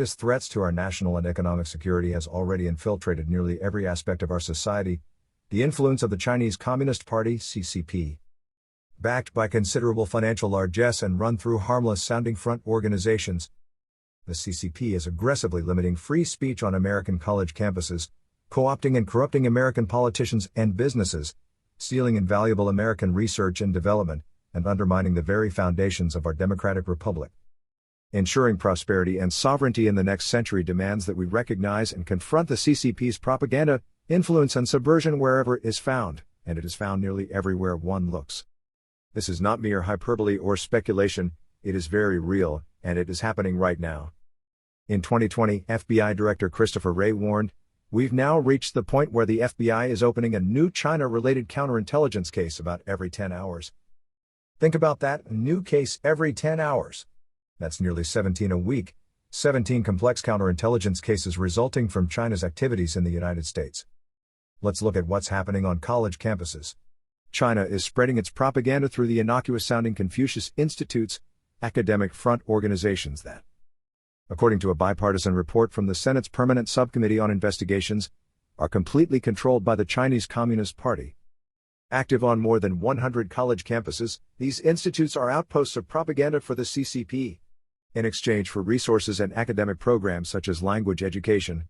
This threats to our national and economic security has already infiltrated nearly every aspect of our society. The influence of the Chinese Communist Party, CCP. Backed by considerable financial largesse and run through harmless-sounding front organizations, the CCP is aggressively limiting free speech on American college campuses, co-opting and corrupting American politicians and businesses, stealing invaluable American research and development, and undermining the very foundations of our democratic republic. Ensuring prosperity and sovereignty in the next century demands that we recognize and confront the CCP's propaganda, influence and subversion wherever it is found, and it is found nearly everywhere one looks. This is not mere hyperbole or speculation, it is very real, and it is happening right now. In 2020, FBI Director Christopher Wray warned, "We've now reached the point where the FBI is opening a new China-related counterintelligence case about every 10 hours. Think about that, a new case every 10 hours. That's nearly 17 a week, 17 complex counterintelligence cases resulting from China's activities in the United States. Let's look at what's happening on college campuses. China is spreading its propaganda through the innocuous-sounding Confucius Institutes, academic front organizations that, according to a bipartisan report from the Senate's Permanent Subcommittee on Investigations, are completely controlled by the Chinese Communist Party. Active on more than 100 college campuses, these institutes are outposts of propaganda for the CCP. In exchange for resources and academic programs such as language education,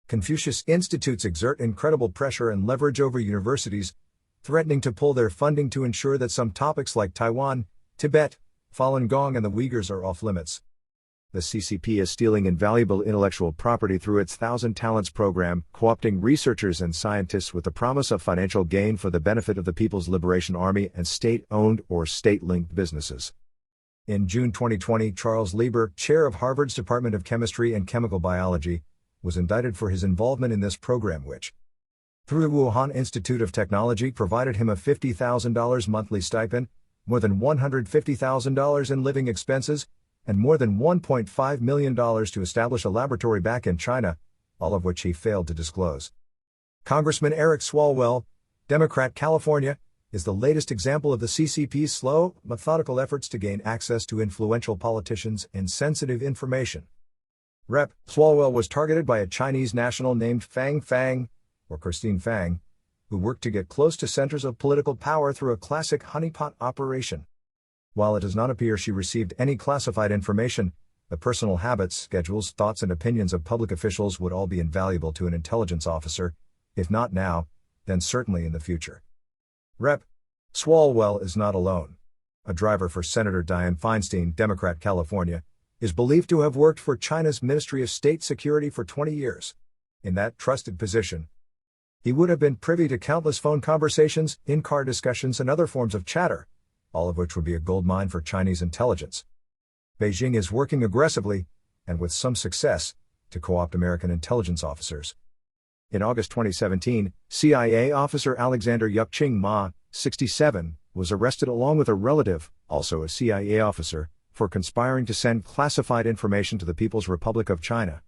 Confucius Institutes exert incredible pressure and leverage over universities, threatening to pull their funding to ensure that some topics like Taiwan, Tibet, Falun Gong and the Uyghurs are off limits. The CCP is stealing invaluable intellectual property through its Thousand Talents program, co-opting researchers and scientists with the promise of financial gain for the benefit of the People's Liberation Army and state-owned or state-linked businesses. In June 2020, Charles Lieber, chair of Harvard's Department of Chemistry and Chemical Biology, was indicted for his involvement in this program which, through the Wuhan Institute of Technology, provided him a $50,000 monthly stipend, more than $150,000 in living expenses, and more than $1.5 million to establish a laboratory back in China, all of which he failed to disclose. Congressman Eric Swalwell, Democrat, California, is the latest example of the CCP's slow, methodical efforts to gain access to influential politicians and sensitive information. Rep. Swalwell was targeted by a Chinese national named Fang Fang, or Christine Fang, who worked to get close to centers of political power through a classic honeypot operation. While it does not appear she received any classified information, the personal habits, schedules, thoughts and opinions of public officials would all be invaluable to an intelligence officer, if not now, then certainly in the future. Rep. Swalwell is not alone. A driver for Senator Dianne Feinstein, Democrat, California, is believed to have worked for China's Ministry of State Security for 20 years. In that trusted position, he would have been privy to countless phone conversations, in-car discussions and other forms of chatter, all of which would be a goldmine for Chinese intelligence. Beijing is working aggressively, and with some success, to co-opt American intelligence officers. In August 2017, CIA officer Alexander Yuk-Ching Ma, 67, was arrested along with a relative, also a CIA officer, for conspiring to send classified information to the People's Republic of China.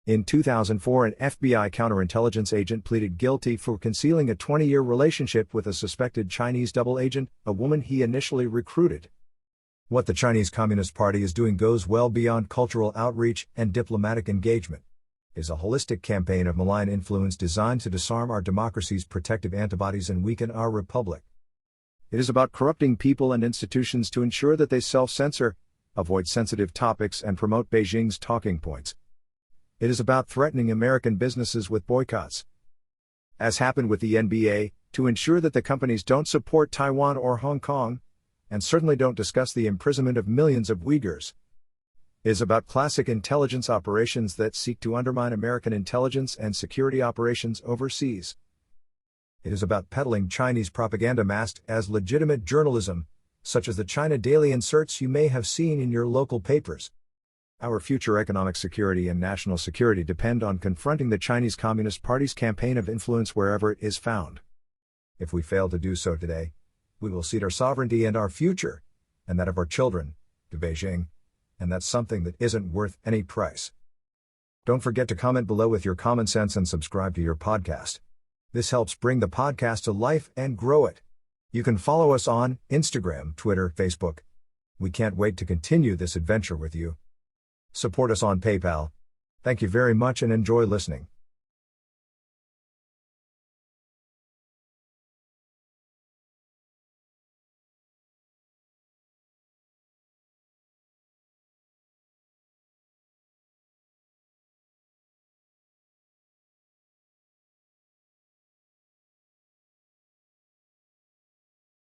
In 2004, an FBI counterintelligence agent pleaded guilty for concealing a 20-year relationship with a suspected Chinese double agent, a woman he initially recruited. What the Chinese Communist Party is doing goes well beyond cultural outreach and diplomatic engagement. It is a holistic campaign of malign influence designed to disarm our democracy's protective antibodies and weaken our republic. It is about corrupting people and institutions to ensure that they self-censor, avoid sensitive topics and promote Beijing's talking points. It is about threatening American businesses with boycotts, as happened with the NBA, to ensure that the companies don't support Taiwan or Hong Kong, and certainly don't discuss the imprisonment of millions of Uyghurs. It is about classic intelligence operations that seek to undermine American intelligence and security operations overseas. It is about peddling Chinese propaganda masked as legitimate journalism, such as the China Daily inserts you may have seen in your local papers. Our future economic security and national security depend on confronting the Chinese Communist Party's campaign of influence wherever it is found. If we fail to do so today, we will cede our sovereignty and our future, and that of our children, to Beijing, and that's something that isn't worth any price. Don't forget to comment below with your common sense and subscribe to your podcast. This helps bring the podcast to life and grow it. You can follow us on Instagram, Twitter, Facebook. We can't wait to continue this adventure with you. Support us on PayPal. Thank you very much and enjoy listening.